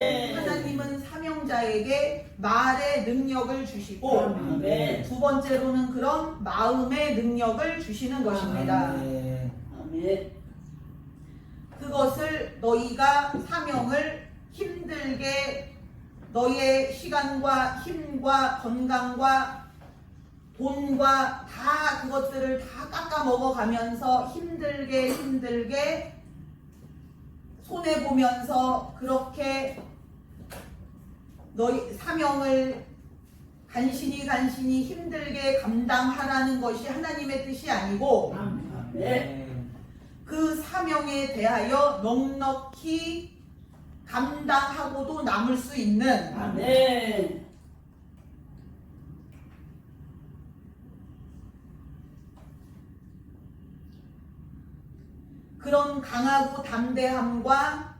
하나님은 사명자에게 말의 능력을 주시고 아멘. 두 번째로는 그런 마음의 능력을 주시는 것입니다. 아멘. 그것을 너희가 사명을 힘들게 너희의 시간과 힘과 건강과 돈과 다 그것들을 다 깎아 먹어가면서 힘들게 손해보면서 그렇게 너희 사명을 간신히 힘들게 감당하라는 것이 하나님의 뜻이 아니고 아멘. 그 사명에 대하여 넉넉히 감당하고도 남을 수 있는 아멘. 그런 강하고 담대함과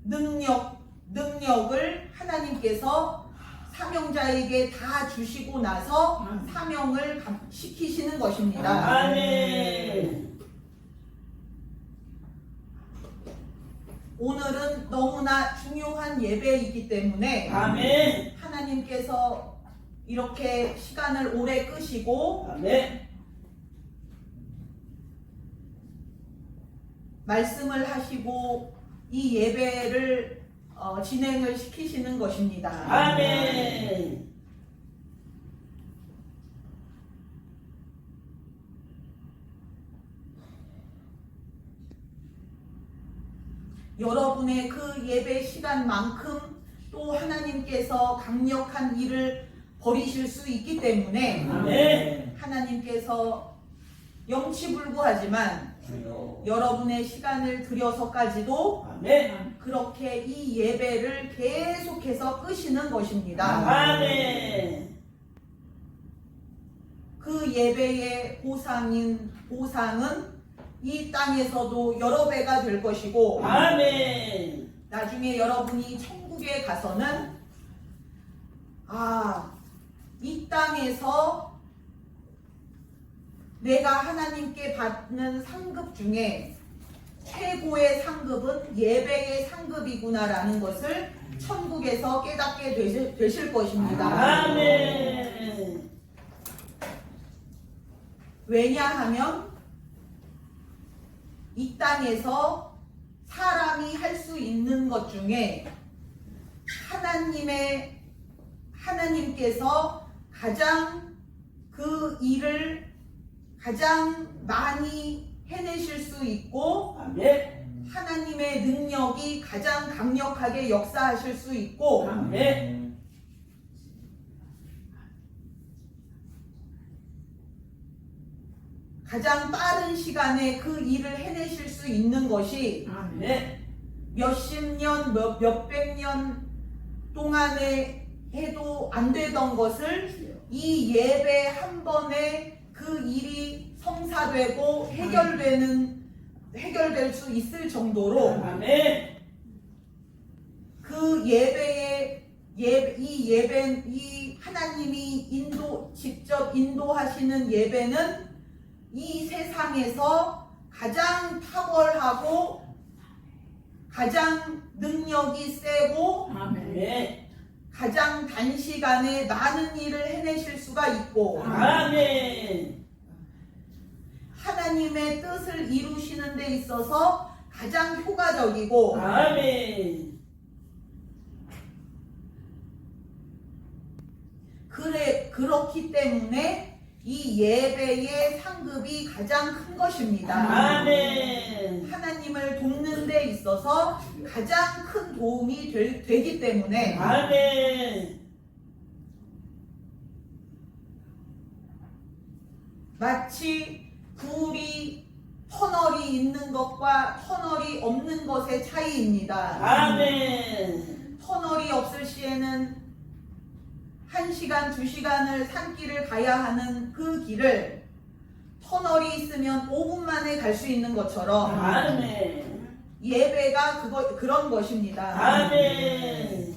능력을 하나님께서 사명자에게 다 주시고 나서 사명을 시키시는 것입니다. 아멘. 오늘은 너무나 중요한 예배이기 때문에 아멘. 하나님께서 이렇게 시간을 오래 끄시고 아멘. 말씀을 하시고 이 예배를 진행을 시키시는 것입니다. 아멘. 여러분의 그 예배 시간만큼 또 하나님께서 강력한 일을 벌이실 수 있기 때문에 아멘. 하나님께서 영치불구하지만 여러분의 시간을 들여서까지도 아멘. 그렇게 이 예배를 계속해서 끄시는 것입니다. 아멘. 그 예배의 보상은 이 땅에서도 여러 배가 될 것이고 아멘. 나중에 여러분이 천국에 가서는 이 땅에서 내가 하나님께 받는 상급 중에 최고의 상급은 예배의 상급이구나라는 것을 천국에서 깨닫게 되실 것입니다. 아멘. 왜냐하면 이 땅에서 사람이 할 수 있는 것 중에 하나님께서 가장 그 일을 가장 많이 해내실 수 있고 아멘. 하나님의 능력이 가장 강력하게 역사하실 수 있고 아멘. 가장 빠른 시간에 그 일을 해내실 수 있는 것이 아멘. 몇십 년, 몇백 년 동안에 해도 안 되던 것을 이 예배 한 번에 그 일이 성사되고 해결될 수 있을 정도로 아멘. 그 이 하나님이 직접 인도하시는 예배는 이 세상에서 가장 탁월하고 가장 능력이 세고 아멘. 가장 단시간에 많은 일을 해내실 수가 있고 아멘. 하나님의 뜻을 이루시는 데 있어서 가장 효과적이고 아멘. 그렇기 때문에 이 예배의 상급이 가장 큰 것입니다. 아멘. 하나님을 돕는 데 있어서 가장 큰 도움이 되기 때문에 아멘. 마치 불이 터널이 있는 것과 터널이 없는 것의 차이입니다. 아멘. 터널이 없을 시에는 1시간, 2시간을 산길을 가야 하는 그 길을 터널이 있으면 5분 만에 갈 수 있는 것처럼 아멘. 예배가 그런 것입니다. 아멘.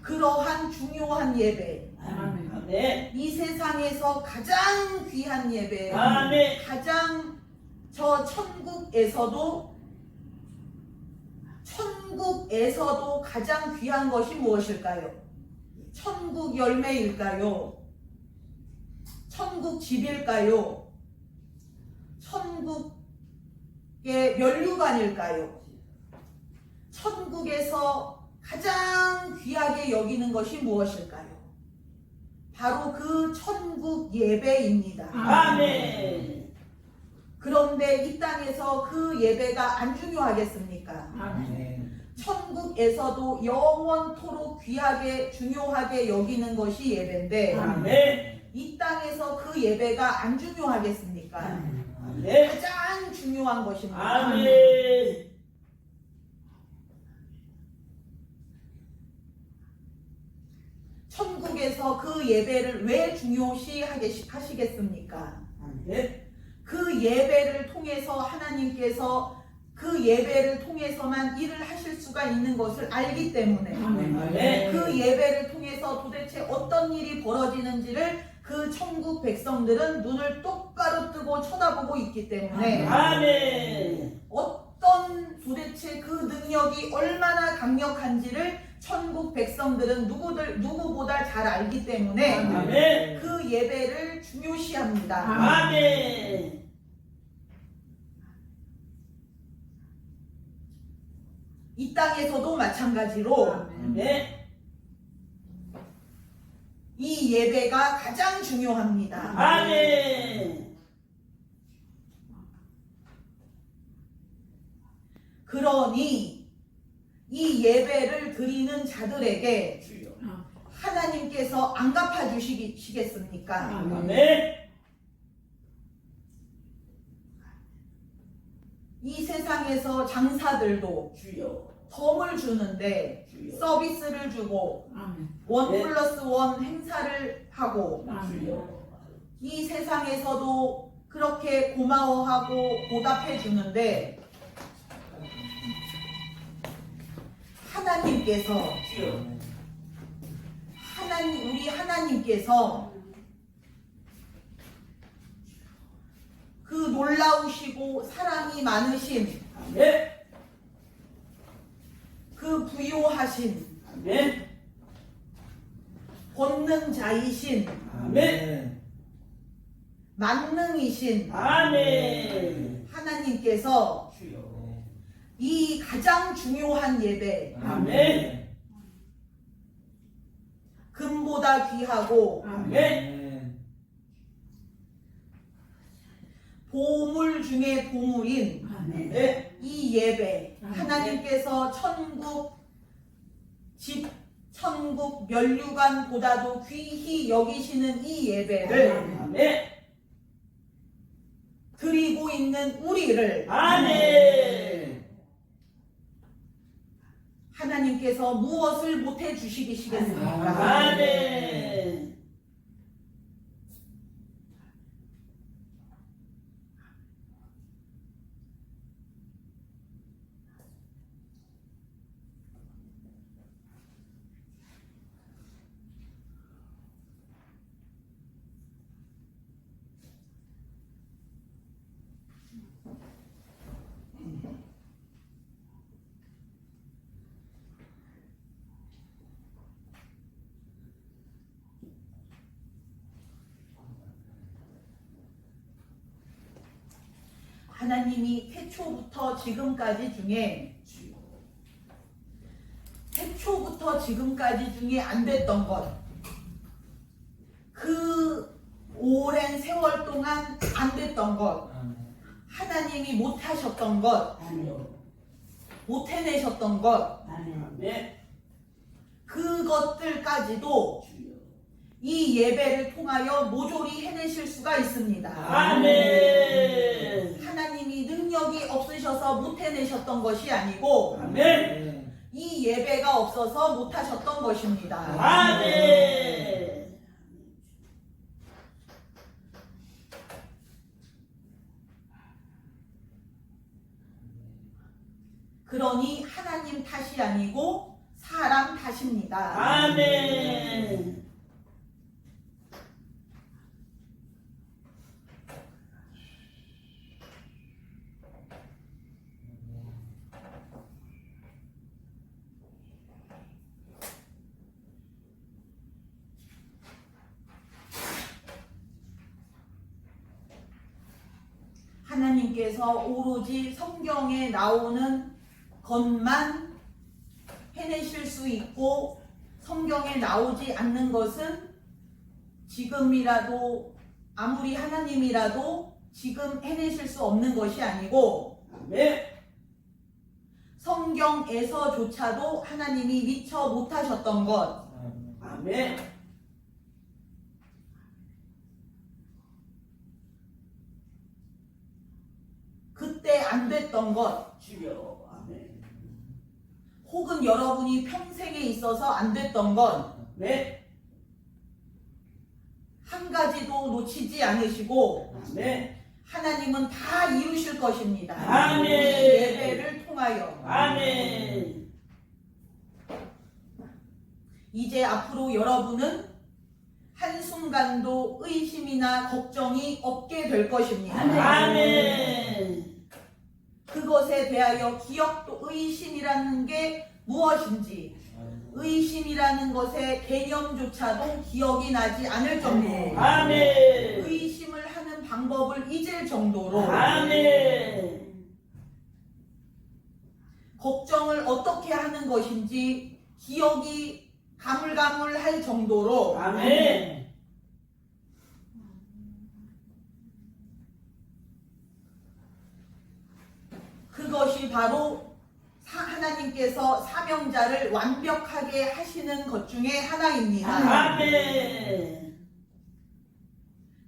그러한 중요한 예배, 아멘. 이 세상에서 가장 귀한 예배, 아멘. 가장 저 천국에서도 천국에서도 가장 귀한 것이 무엇일까요? 천국 열매일까요? 천국 집일까요? 천국의 면류관일까요? 천국에서 가장 귀하게 여기는 것이 무엇일까요? 바로 그 천국 예배입니다. 아멘. 그런데 이 땅에서 그 예배가 안 중요하겠습니까? 아멘. 천국에서도 영원토록 귀하게 중요하게 여기는 것이 예배인데 아멘. 이 땅에서 그 예배가 안 중요하겠습니까? 아멘. 가장 중요한 것입니다. 아멘. 천국에서 그 예배를 왜 중요시 하시겠습니까? 아멘. 그 예배를 통해서 하나님께서 그 예배를 통해서만 일을 하실 수가 있는 것을 알기 때문에 아멘. 그 예배를 통해서 도대체 어떤 일이 벌어지는지를 그 천국 백성들은 눈을 똑바로 뜨고 쳐다보고 있기 때문에 아멘. 어떤 도대체 그 능력이 얼마나 강력한지를 천국 백성들은 누구보다 잘 알기 때문에 아멘. 그 예배를 중요시합니다. 아멘. 이 땅에서도 마찬가지로 아멘. 이 예배가 가장 중요합니다. 아멘. 그러니 이 예배를 드리는 자들에게 주여. 하나님께서 안 갚아주시겠습니까? 아멘. 이 세상에서 장사들도 주여. 덤을 주는데 주여. 서비스를 주고 아멘. 원 네. 플러스 원 행사를 하고 주여. 이 세상에서도 그렇게 고마워하고 보답해 주는데 하나님께서 주여. 우리 하나님께서 그 놀라우시고 사랑이 많으신 아멘. 그 부요하신 아멘. 권능자이신 아멘. 만능이신 아멘. 하나님께서 주여. 이 가장 중요한 예배 아멘. 금보다 귀하고 아멘. 보물 중에 보물인 아멘. 네. 이 예배 하나님께서 천국 집 천국 면류관보다도 귀히 여기시는 이 예배를 아멘. 드리고 있는 우리를 아멘. 하나님께서 무엇을 못해 주시겠습니까? 아멘. 하나님이 태초부터 지금까지 중에 안 됐던 것, 그 오랜 세월 동안 안 됐던 것, 하나님이 못하셨던 것, 못 해내셨던 것, 아멘. 그것들까지도 이 예배를 통하여 모조리 해내실 수가 있습니다. 아멘. 하나님이 능력이 없으셔서 못 해내셨던 것이 아니고 아멘. 이 예배가 없어서 못하셨던 것입니다. 아멘. 그러니 하나님 탓이 아니고 사람 탓입니다. 아멘. 하나님께서 오로지 성경에 나오는 것만 해내실 수 있고 성경에 나오지 않는 것은 지금이라도 아무리 하나님이라도 지금 해내실 수 없는 것이 아니고 아멘. 성경에서조차도 하나님이 미처 못하셨던 것 아멘. 그때 안 됐던 것 주여. 아멘. 혹은 여러분이 평생에 있어서 안 됐던 것 아멘. 한 가지도 놓치지 않으시고 아멘. 하나님은 다 이루실 것입니다. 아멘. 이 예배를 통하여 아멘. 이제 앞으로 여러분은 한순간도 의심이나 걱정이 없게 될 것입니다. 아멘. 그것에 대하여 기억도 의심이라는 게 무엇인지 의심이라는 것의 개념조차도 기억이 나지 않을 정도로 아멘. 의심을 하는 방법을 잊을 정도로 아멘. 걱정을 어떻게 하는 것인지 기억이 가물가물할 정도로 아멘. 그것이 바로 하나님께서 사명자를 완벽하게 하시는 것 중에 하나입니다. 아멘.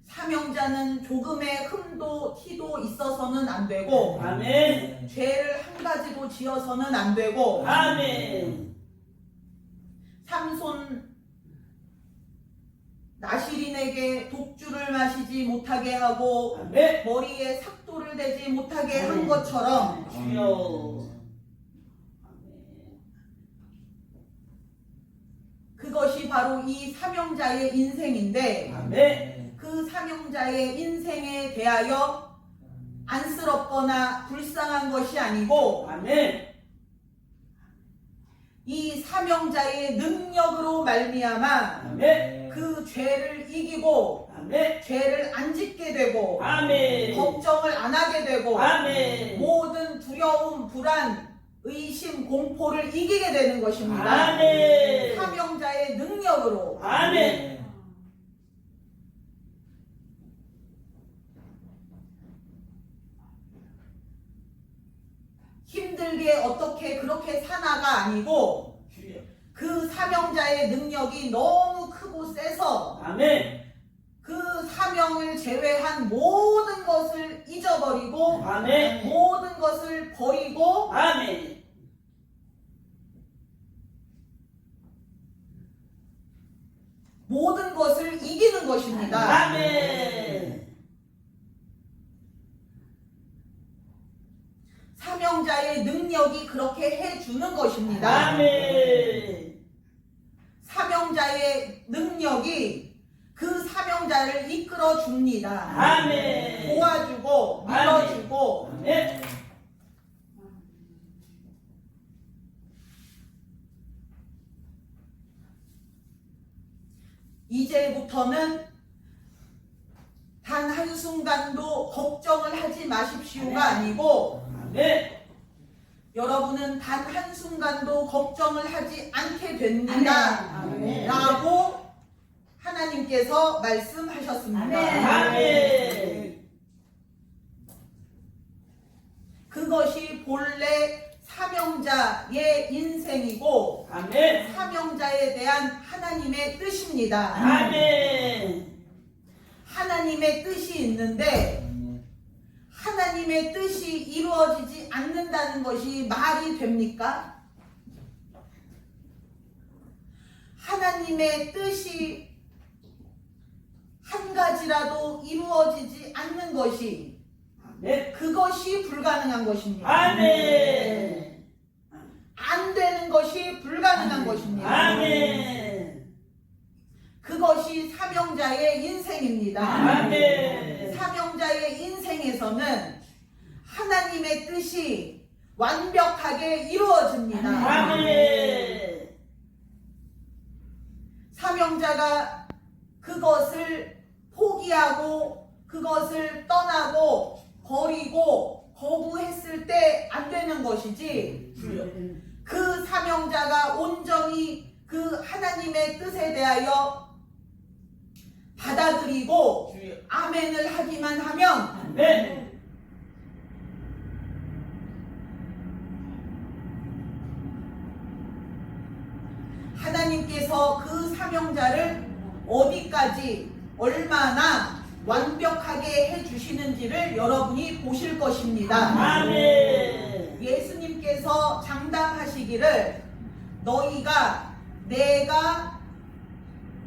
사명자는 조금의 흠도 티도 있어서는 안 되고 아멘. 죄를 한 가지도 지어서는 안 되고 아멘. 삼손 나시린에게 독주를 마시지 못하게 하고 아멘. 머리에 삭도를 대지 못하게 한 것처럼 주여. 그것이 바로 이 사명자의 인생인데 아멘. 그 사명자의 인생에 대하여 안쓰럽거나 불쌍한 것이 아니고 아멘. 이 사명자의 능력으로 말미암아 아멘. 그 죄를 이기고 아멘. 죄를 안 짓게 되고 아멘. 걱정을 안 하게 되고 아멘. 모든 두려움, 불안, 의심, 공포를 이기게 되는 것입니다. 아멘. 사명자의 능력으로 아멘. 힘들게 어떻게 그렇게 사나가 아니고 주여. 그 사명자의 능력이 너무 크고 세서 아멘. 그 사명을 제외한 모든 것을 잊어버리고 아멘. 모든 것을 버리고 아멘. 모든 것을 이기는 것입니다. 아멘. 사명자의 능력이 그렇게 해주는 것입니다. 아멘. 사명자의 능력이 그 사명자를 이끌어 줍니다. 아멘. 도와주고 밀어주고 아멘. 이제부터는 단 한순간도 걱정을 하지 마십시오가 아니고 아멘. 여러분은 단 한순간도 걱정을 하지 않게 됩니다. 아멘. 라고 하나님께서 말씀하셨습니다. 아멘. 그것이 본래 사명자의 인생이고 아멘. 사명자에 대한 하나님의 뜻입니다. 아멘. 하나님의 뜻이 있는데 하나님의 뜻이 이루어지지 않는다는 것이 말이 됩니까? 하나님의 뜻이 한 가지라도 이루어지지 않는 것이 아멘. 그것이 불가능한 것입니다. 아멘. 안 되는 것이 불가능한 것입니다. 아멘. 그것이 사명자의 인생입니다. 아멘. 사명자의 인생에서는 하나님의 뜻이 완벽하게 이루어집니다. 아멘. 사명자가 그것을 포기하고 그것을 떠나고 버리고 것이지 주여. 그 사명자가 온전히 그 하나님의 뜻에 대하여 받아들이고 주여. 아멘을 하기만 하면 아멘. 하나님께서 그 사명자를 어디까지 얼마나 완벽하게 해주시는지를 여러분이 보실 것입니다. 아멘. 예수님께서 장담하시기를 너희가 내가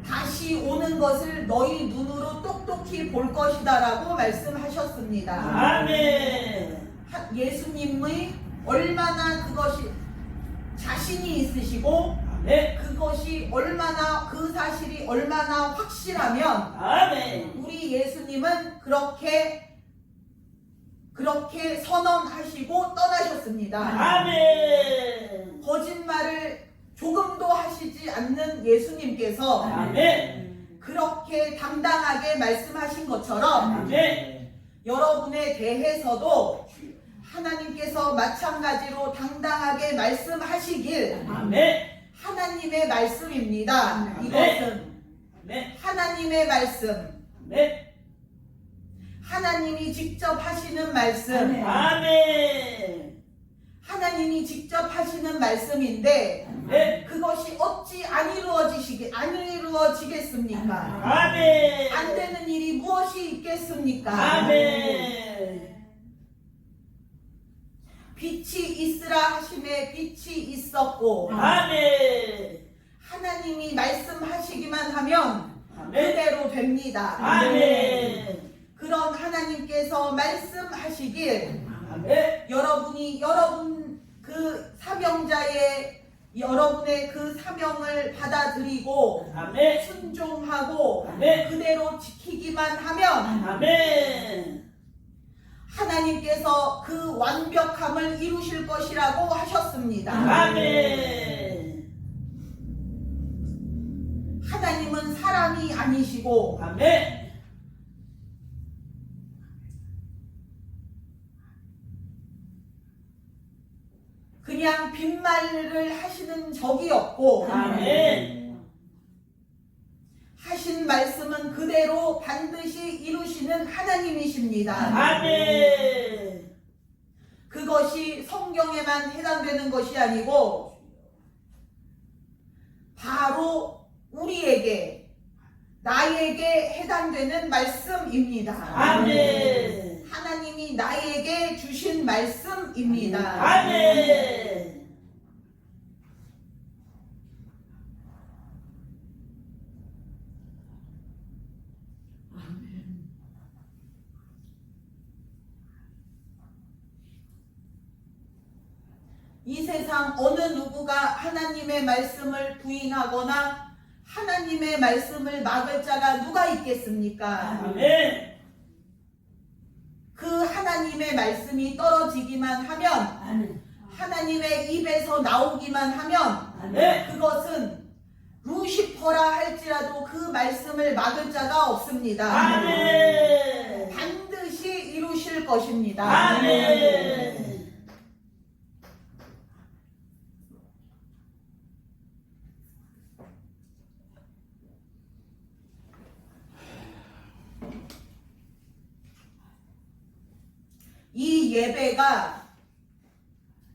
다시 오는 것을 너희 눈으로 똑똑히 볼 것이다 라고 말씀하셨습니다. 아멘. 예수님의 얼마나 그것이 자신이 있으시고 아멘. 그것이 얼마나 그 사실이 얼마나 확실하면 아멘. 우리 예수님은 그렇게 선언하시고 떠나셨습니다. 아멘. 거짓말을 조금도 하시지 않는 예수님께서 아멘. 그렇게 당당하게 말씀하신 것처럼 아멘. 여러분에 대해서도 하나님께서 마찬가지로 당당하게 말씀하시길 아멘. 하나님의 말씀입니다. 아멘. 이것은 아멘. 하나님의 말씀, 아멘. 하나님이 직접 하시는 말씀, 아멘. 하나님이 직접 하시는 말씀인데 아멘. 그것이 어찌 안 이루어지겠습니까? 아멘. 안 되는 일이 무엇이 있겠습니까? 아멘. 빛이 있으라 하심에 빛이 있었고 아멘. 하나님이 말씀하시기만 하면 아멘. 그대로 됩니다. 아멘. 그런 하나님께서 말씀하시길 아멘. 여러분 그 사명자의 여러분의 그 사명을 받아들이고 아멘. 순종하고 아멘. 그대로 지키기만 하면 아멘. 하나님께서 그 완벽함을 이루실 것이라고 하셨습니다. 아멘. 하나님은 사람이 아니시고 아멘. 그냥 빈말을 하시는 적이 없고 아멘. 하신 말씀은 그대로 반드시 이루시는 하나님이십니다. 아멘. 그것이 성경에만 해당되는 것이 아니고 바로 우리에게 나에게 해당되는 말씀입니다. 아멘. 하나님이 나에게 주신 말씀입니다. 아멘. 이 세상 어느 누구가 하나님의 말씀을 부인하거나 하나님의 말씀을 막을 자가 누가 있겠습니까? 아멘. 그 하나님의 말씀이 떨어지기만 하면 하나님의 입에서 나오기만 하면 아멘. 그것은 루시퍼라 할지라도 그 말씀을 막을 자가 없습니다. 아멘. 반드시 이루실 것입니다. 아멘. 이 예배가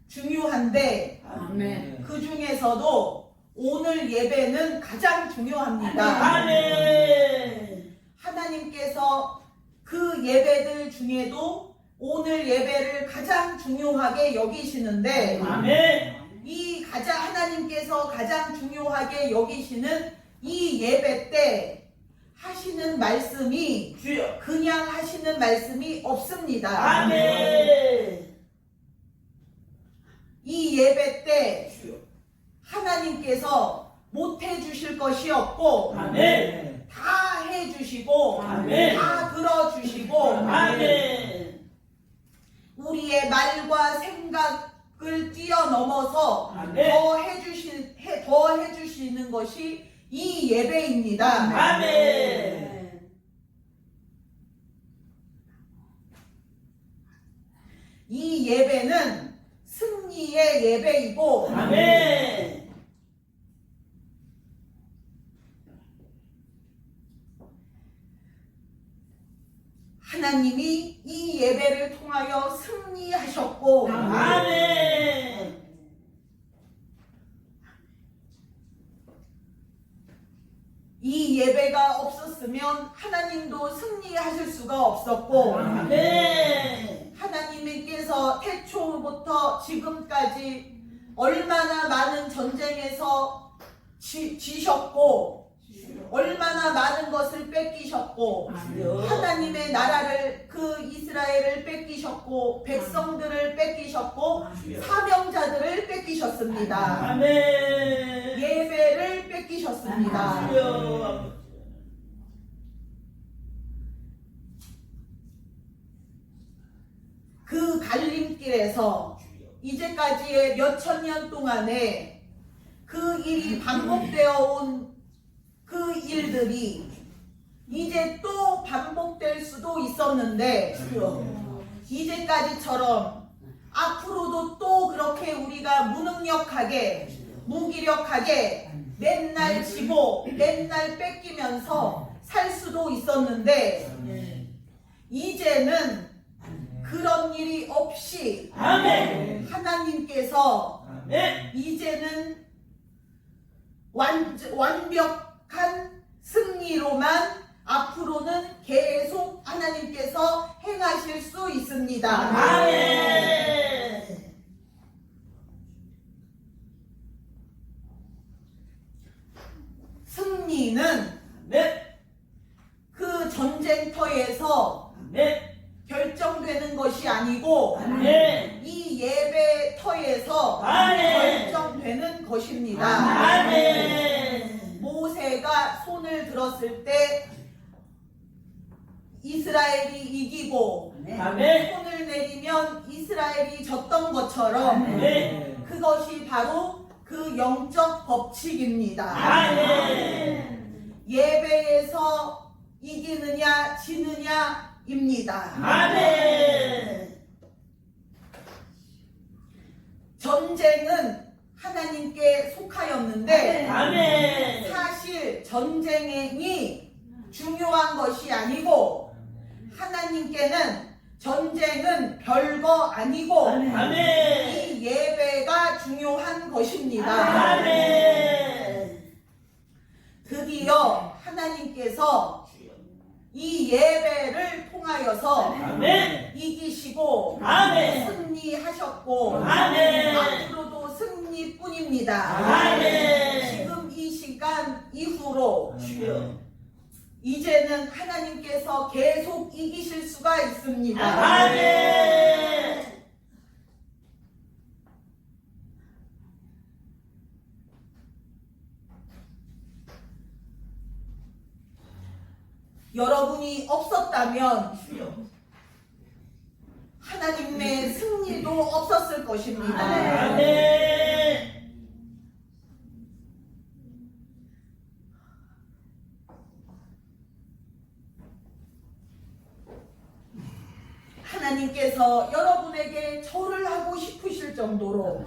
중요한데 아멘. 그 중에서도 오늘 예배는 가장 중요합니다. 아멘. 하나님께서 그 예배들 중에도 오늘 예배를 가장 중요하게 여기시는데 아멘. 하나님께서 가장 중요하게 여기시는 이 예배 때 하시는 말씀이 주여. 그냥 하시는 말씀이 없습니다. 아멘. 이 예배 때 주여. 하나님께서 못 해주실 것이 없고 아멘. 다 해주시고 아멘. 다 들어주시고 아멘. 우리의 말과 생각을 뛰어넘어서 아멘. 더 해주시는 것이 이 예배입니다. 아멘. 이 예배는 승리의 예배이고 아멘. 하나님이 이 예배를 통하여 승리하셨고 아멘. 이 예배가 없었으면 하나님도 승리하실 수가 없었고 아멘. 하나님께서 태초부터 지금까지 얼마나 많은 전쟁에서 지셨고 얼마나 많은 것을 뺏기셨고 하나님의 나라를 그 이스라엘을 뺏기셨고 백성들을 뺏기셨고 사명자들을 뺏기셨습니다. 아멘. 예배를 뺏기셨습니다. 주여. 그 갈림길에서 이제까지의 몇천 년 동안에 그 일이 반복되어 온 그 일들이 이제 또 반복될 수도 있었는데 이제까지처럼 앞으로도 또 그렇게 우리가 무능력하게 무기력하게 맨날 지고 맨날 뺏기면서 살 수도 있었는데 이제는 그런 일이 없이 아멘. 하나님께서 아멘. 이제는 완벽한 승리로만 앞으로는 계속 하나님께서 행하실 수 있습니다. 아멘. 승리는 네. 그 전쟁터에서 네. 결정되는 것이 아니고 네. 이 예배터에서 아멘. 결정되는 것입니다. 아멘. 모세가 손을 들었을 때 이스라엘이 이기고 아멘. 손을 내리면 이스라엘이 졌던 것처럼 네. 그것이 바로 그 영적 법칙입니다. 아멘. 예배에서 이기느냐 지느냐입니다. 아멘. 전쟁은 하나님께 속하였는데 아멘. 사실 전쟁이 중요한 것이 아니고 하나님께는 전쟁은 별거 아니고 아멘. 이 예배가 중요한 것입니다. 아멘. 드디어 하나님께서 이 예배를 통하여서 아멘. 이기시고 아멘. 승리하셨고 아멘. 앞으로도 승리뿐입니다. 아멘. 지금 이 시간 이후로 주여. 이제는 하나님께서 계속 이기실 수가 있습니다. 아멘. 여러분이 없었다면 주여. 하나님의 승리도 없었을 것입니다. 아멘. 하나님께서 여러분에게 절을 하고 싶으실 정도로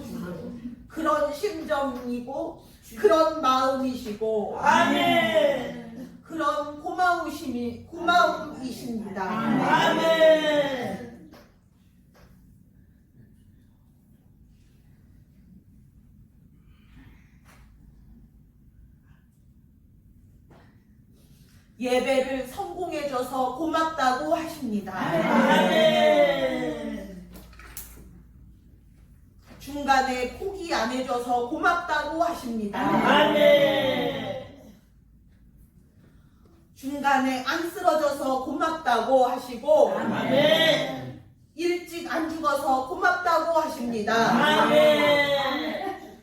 그런 심정이고 그런 마음이시고 아멘. 그런 고마움이십니다. 아멘. 예배를 성공해줘서 고맙다고 하십니다. 아멘. 중간에 포기 안 해줘서 고맙다고 하십니다. 아멘. 중간에 안 쓰러져서 고맙다고 하시고 아멘. 일찍 안 죽어서 고맙다고 하십니다. 아멘.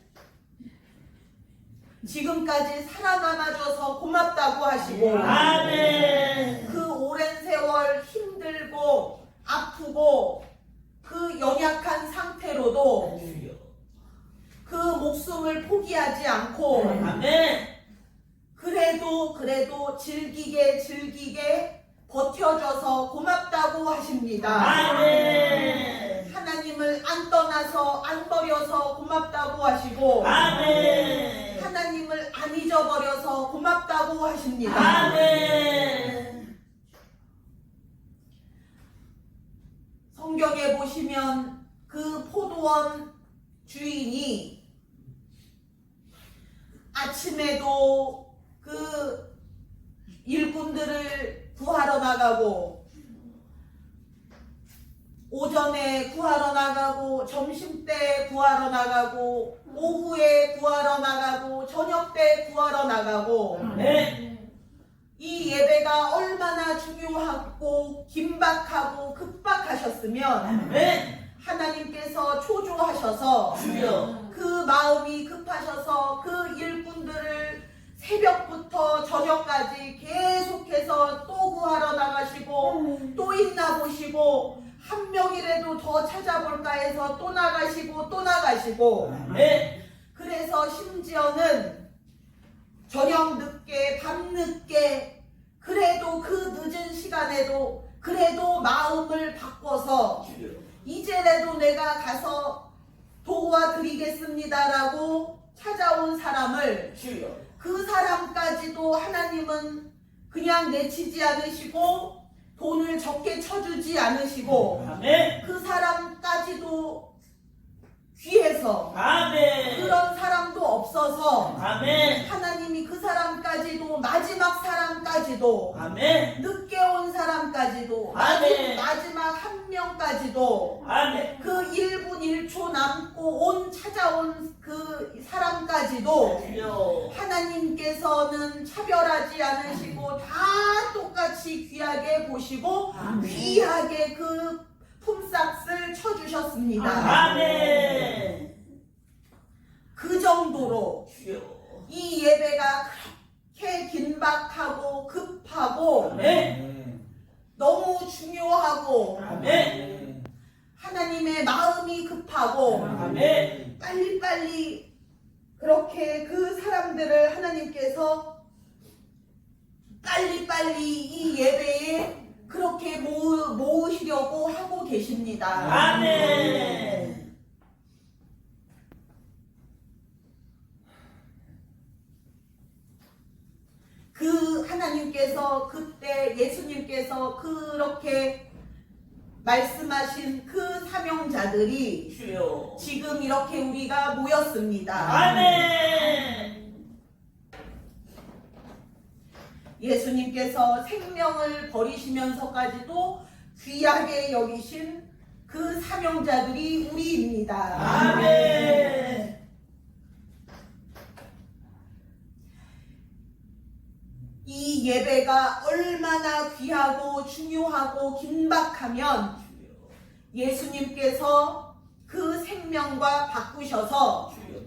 지금까지 살아남아줘서 고맙다고 하시고 아멘. 그 오랜 세월 힘들고 아프고 그 연약한 상태로도 그 목숨을 포기하지 않고 아멘. 그래도 즐기게 버텨줘서 고맙다고 하십니다. 아멘. 하나님 하나님을 안 떠나서 안 버려서 고맙다고 하시고 아멘. 하나님을 안 잊어버려서 고맙다고 하십니다. 아멘. 성경에 보시면 그 포도원 주인이 아침에도 그 일꾼들을 구하러 나가고 오전에 구하러 나가고 점심때 구하러 나가고 오후에 구하러 나가고 저녁때 구하러 나가고 아멘. 이 예배가 얼마나 중요하고 긴박하고 급박하셨으면 아멘. 하나님께서 초조하셔서 주여. 그 마음이 급하셔서 그 일꾼들을 새벽부터 저녁까지 계속해서 또 구하러 나가시고 또 있나 보시고 한 명이라도 더 찾아볼까 해서 또 나가시고 또 나가시고 아멘. 그래서 심지어는 저녁 늦게 밤 늦게 그래도 그 늦은 시간에도 그래도 마음을 바꿔서 주여. 이제라도 내가 가서 도와드리겠습니다라고 찾아온 사람을 주여. 그 사람까지도 하나님은 그냥 내치지 않으시고 돈을 적게 쳐주지 않으시고 아멘. 그 사람까지도 귀해서 아멘. 그런 사람도 없어서 아멘. 하나님이 그 사람까지도 마지막 사람까지도 아멘. 늦게 온 사람까지도 아멘. 마지막 한 명까지도 아멘. 그 1분 1초 남고 찾아온 그 사람까지도 주여. 하나님께서는 차별하지 않으시고 다 똑같이 귀하게 보시고 아멘. 귀하게 그 품삯을 쳐주셨습니다. 아멘. 그 정도로 주여. 이 예배가 그렇게 긴박하고 급하고 아멘. 너무 중요하고 아멘. 하나님의 마음이 급하고 아멘. 빨리빨리 그렇게 그 사람들을 하나님께서 빨리빨리 이 예배에 그렇게 모으시려고 하고 계십니다. 아멘. 그 하나님께서 그때 예수님께서 그렇게 말씀하신 그 사명자들이 주여. 지금 이렇게 우리가 모였습니다. 아멘. 예수님께서 생명을 버리시면서까지도 귀하게 여기신 그 사명자들이 우리입니다. 아멘. 이 예배가 얼마나 귀하고 중요하고 긴박하면 예수님께서 그 생명과 바꾸셔서 주여.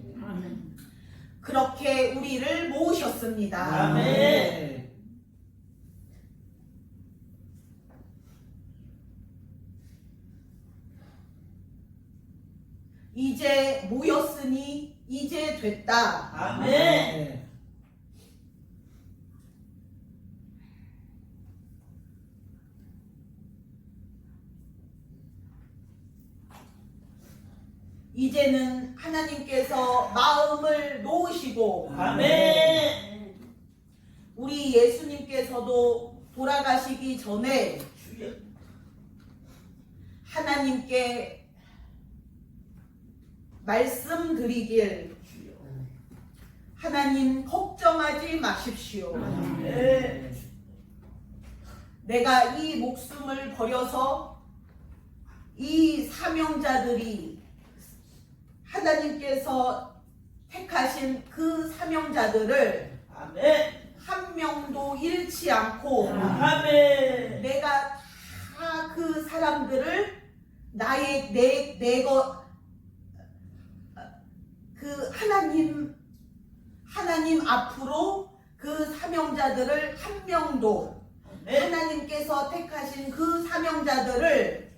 그렇게 우리를 모으셨습니다. 아멘. 이제 모였으니 이제 됐다. 아멘. 이제는 하나님께서 마음을 놓으시고 아멘. 우리 예수님께서도 돌아가시기 전에 주여. 하나님께 말씀드리길 주여. 하나님 걱정하지 마십시오. 아멘. 내가 이 목숨을 버려서 이 사명자들이 하나님께서 택하신 그 사명자들을 아멘. 한 명도 잃지 않고 아멘. 내가 다 그 사람들을 그 하나님 앞으로 그 사명자들을 한 명도 하나님께서 택하신 그 사명자들을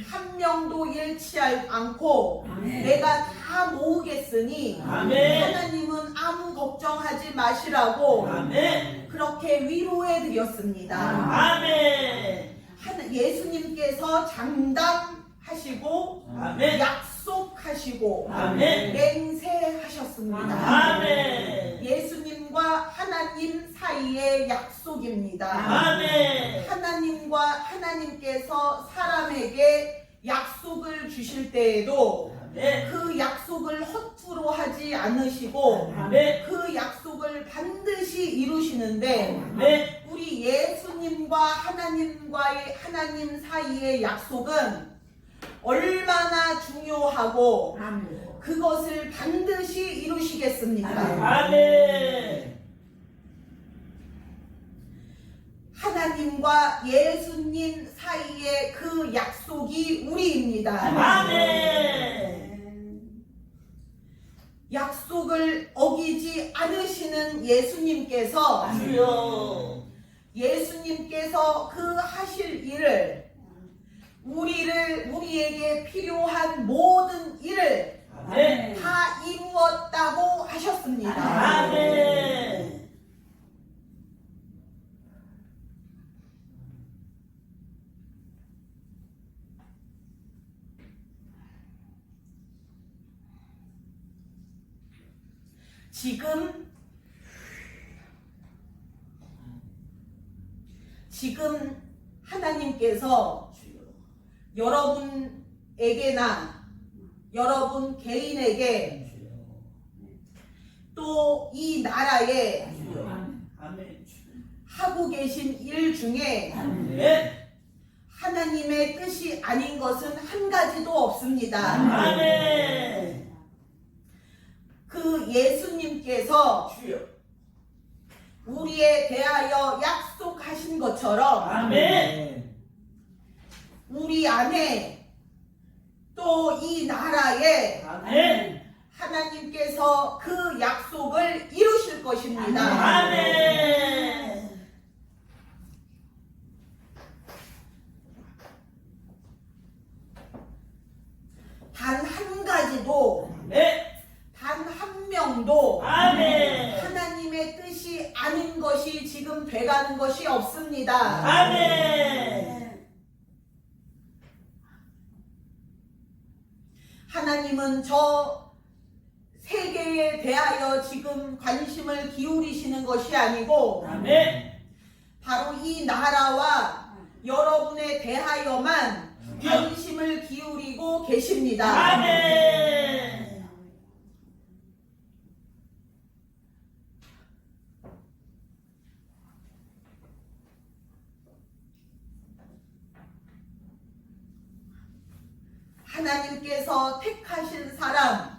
한 명도 잃지 않고 내가 다 모으겠으니 아멘. 하나님은 아무 걱정하지 마시라고 아멘. 그렇게 위로해 드렸습니다. 아멘. 예수님께서 장담하셨습니다. 하시고 아멘. 약속하시고 아멘. 맹세하셨습니다. 아멘. 예수님과 하나님 사이의 약속입니다. 아멘. 하나님과 하나님께서 사람에게 약속을 주실 때에도 아멘. 그 약속을 허투루 하지 않으시고 아멘. 그 약속을 반드시 이루시는데 아멘. 우리 예수님과 하나님 사이의 약속은 얼마나 중요하고 그것을 반드시 이루시겠습니까? 아멘. 하나님과 예수님 사이의 그 약속이 우리입니다. 아멘. 약속을 어기지 않으시는 예수님께서 예수님께서 그 하실 일을 우리에게 필요한 모든 일을 아멘. 다 이루었다고 하셨습니다. 아멘. 지금 하나님께서 여러분에게나 여러분 개인에게 또 이 나라에 아멘. 하고 계신 일 중에 아멘. 하나님의 뜻이 아닌 것은 한 가지도 없습니다. 아멘. 그 예수님께서 우리에 대하여 약속하신 것처럼 아멘. 우리 안에 또 이 나라에 아멘. 하나님께서 그 약속을 이루실 것입니다. 아멘. 단 한 가지도 네. 단 한 명도 아멘. 하나님의 뜻이 아닌 것이 지금 돼가는 것이 없습니다. 아멘. 하나님은 저 세계에 대하여 지금 관심을 기울이시는 것이 아니고 아멘. 바로 이 나라와 여러분에 대하여만 관심을 기울이고 계십니다. 아멘. 하나님께서 택하신 사람,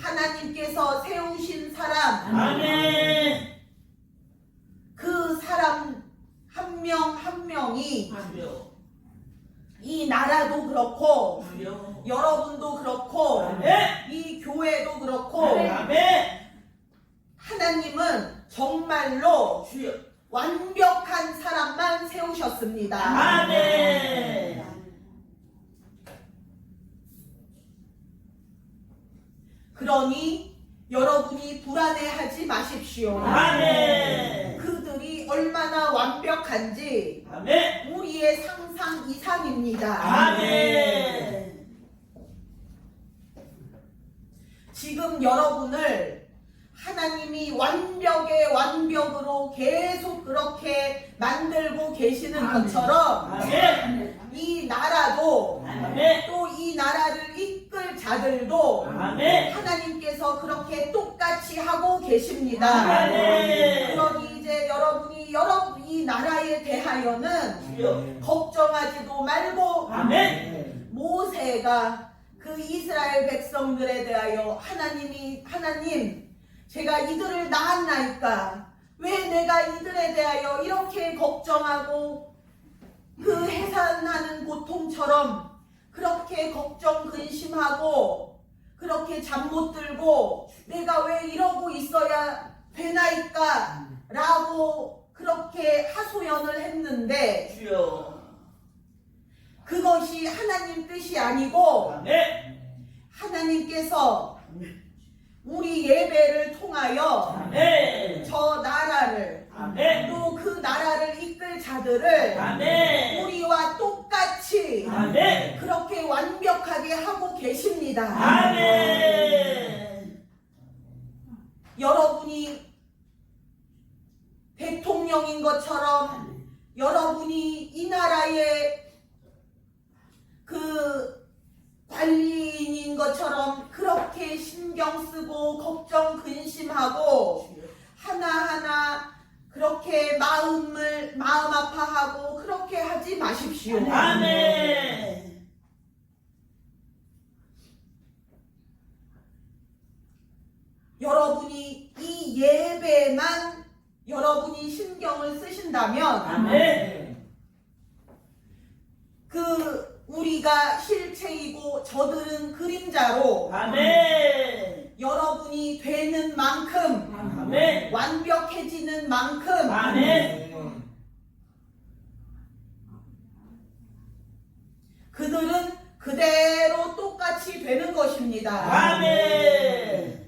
하나님께서 세우신 사람, 아멘. 그 사람 한 명 한 명이 이 나라도 그렇고 여러분도 그렇고 아멘. 이 교회도 그렇고 아멘. 하나님은 정말로 완벽한 사람만 세우셨습니다. 아멘. 그러니 여러분이 불안해하지 마십시오. 아멘. 그들이 얼마나 완벽한지 아멘. 우리의 상상 이상입니다. 아멘. 지금 여러분을 하나님이 완벽의 완벽으로 계속 그렇게 만들고 계시는 것처럼 아멘. 이 나라도 아멘. 또 이 나라를 이끌 자들도 아멘. 하나님께서 그렇게 똑같이 하고 계십니다. 아멘. 그러니 이제 여러분이 이 나라에 대하여는 걱정하지도 말고 아멘. 모세가 그 이스라엘 백성들에 대하여 하나님 제가 이들을 낳았나이까 왜 내가 이들에 대하여 이렇게 걱정하고 그 해산하는 고통처럼 그렇게 걱정 근심하고 그렇게 잠 못 들고 내가 왜 이러고 있어야 되나이까 라고 그렇게 하소연을 했는데 그것이 하나님 뜻이 아니고 아멘. 하나님께서 우리 예배를 통하여 아멘. 저 나라를 아멘. 또 그 나라를 이끌 자들을 아멘. 우리와 똑같이 똑같이 아멘. 그렇게 완벽하게 하고 계십니다. 아멘. 여러분이 대통령인 것처럼 여러분이 이 나라의 그 관리인인 것처럼 그렇게 신경 쓰고 걱정 근심하고 하나하나 그렇게 마음 아파하고 그렇게 하지 마십시오. 아멘. 여러분이 이 예배만 여러분이 신경을 쓰신다면 아멘. 그 우리가 실체이고 저들은 그림자로 아멘. 여러분이 되는 만큼 아멘. 완벽해지는 만큼 아멘. 그들은 그대로 똑같이 되는 것입니다. 아멘.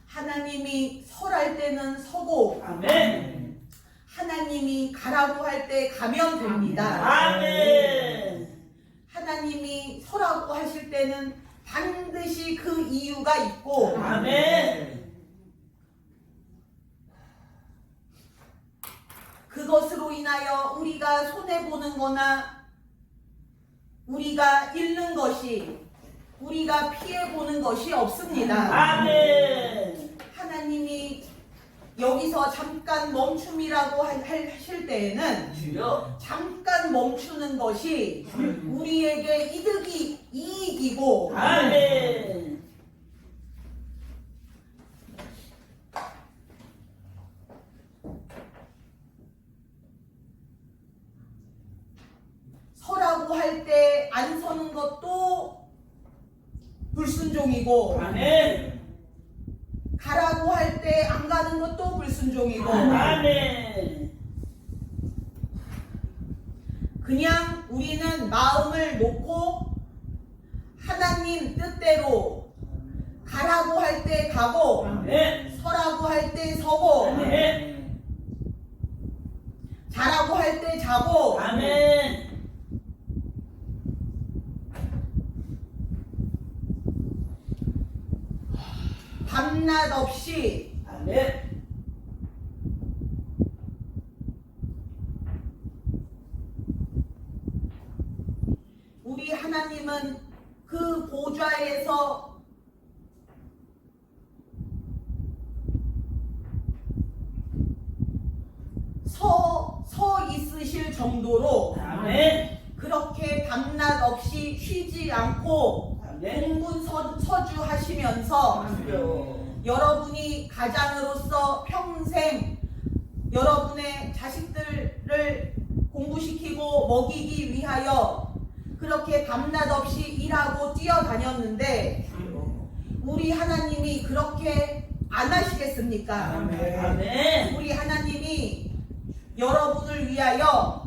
하나님이 설할 때는 서고 아멘. 하나님이 가라고 할 때 가면 됩니다. 아멘. 하나님이 서라고 하실 때는 반드시 그 이유가 있고 아멘. 그것으로 인하여 우리가 손해보는 거나 우리가 잃는 것이 우리가 피해보는 것이 없습니다. 아멘. 하나님이 여기서 잠깐 멈춤이라고 하실 때에는 주여. 잠깐 멈추는 것이 우리에게 이익이고 아멘. 서라고 할 때 안 서는 것도 불순종이고 아멘. 가라고 할 때 안 가는 것도 불순종이고 아멘. 그냥 우리는 마음을 놓고 하나님 뜻대로 가라고 할 때 가고 아멘. 서라고 할 때 서고 아멘. 자라고 할 때 자고 아멘. 밤낮 없이 아멘. 우리 하나님은 그 보좌에서 서 있으실 정도로 아멘. 그렇게 밤낮 없이 쉬지 않고 아멘. 공분서주 하시면서 주여. 여러분이 가장으로서 평생 여러분의 자식들을 공부시키고 먹이기 위하여 그렇게 밤낮 없이 일하고 뛰어다녔는데 우리 하나님이 그렇게 안 하시겠습니까? 아멘. 우리 하나님이 여러분을 위하여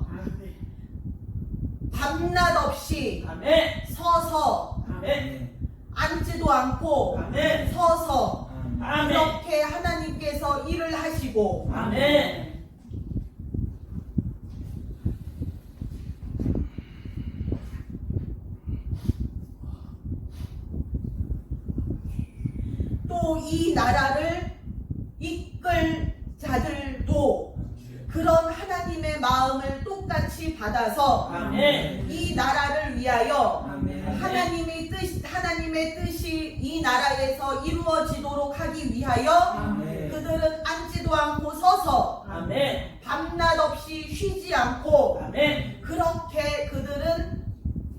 밤낮 없이 아멘. 서서 아멘. 앉지도 않고 아멘. 서서 아멘. 그렇게 하나님께서 일을 하시고 아멘. 또 이 나라를 이끌 자들도 그런 하나님의 마음을 똑같이 받아서 아멘. 이 나라를 위하여 아멘. 하나님의 뜻이 이 나라에서 이루어지도록 하기 위하여 아멘. 그들은 앉지도 않고 서서 아멘. 밤낮 없이 쉬지 않고 아멘. 그렇게 그들은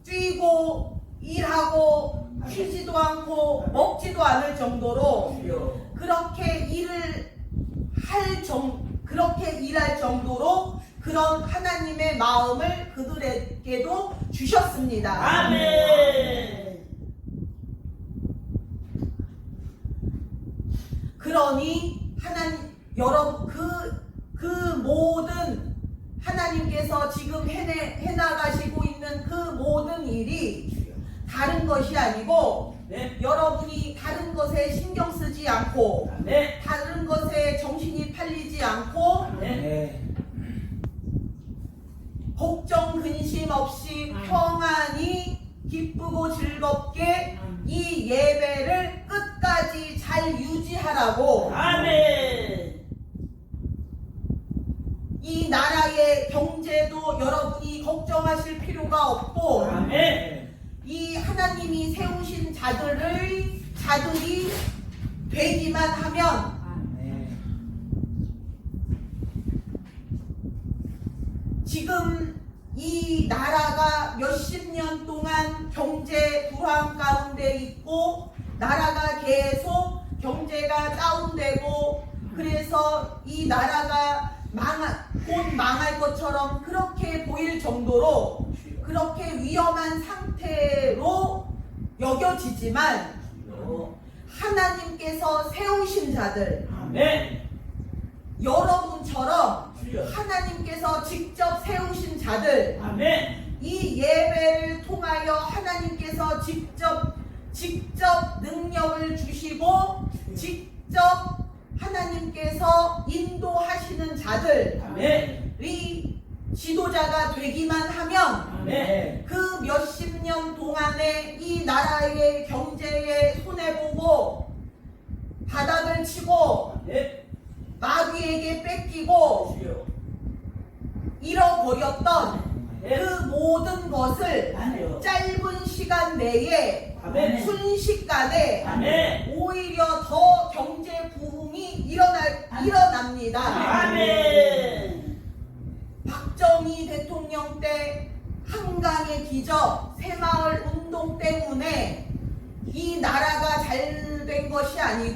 뛰고 일하고 쉬지도 않고 먹지도 않을 정도로 그렇게 일할 정도로 그런 하나님의 마음을 그들에게도 주셨습니다. 아멘. 그러니 여러분 그 모든 하나님께서 지금 해나가시고 있는 그 모든 일이 다른 것이 아니고 네. 여러분이 다른 것에 신경 쓰지 않고 네. 다른 것에 정신이 팔리지 않고 네. 걱정 근심 없이 평안히 기쁘고 즐겁게 이 예배를 끝까지 잘 유지하라고 아멘. 이 나라의 경제도 여러분이 걱정하실 필요가 없고 아멘. 이 하나님이 세우신 자들이 되기만 하면 지금 이 나라가 몇십 년 동안 경제 불황 가운데 있고 나라가 계속 경제가 다운되고 그래서 이 나라가 곧 망할 것처럼 그렇게 보일 정도로 그렇게 위험한 상태로 여겨지지만 하나님께서 세우신 자들 아멘. 여러분처럼 하나님께서 직접 세우신 자들 아멘. 이 예배를 통하여 하나님께서 직접 능력을 주시고 직접 하나님께서 인도하시는 자들이 아멘. 지도자가 되기만 하면 아멘. 그 몇십 년 동안에 이 나라의 경제에 손해보고 바닥을 치고 네. 마귀에게 뺏기고 잃어버렸던 그 모든 것을 아멘. 짧은 시간 내에 아멘. 순식간에 아멘. 오히려 더 경제 부흥이 일어납니다. 아멘. 박정희 대통령 때 한강의 기적, 새마을 운동 때문에 이 나라가 잘 된 것이 아니고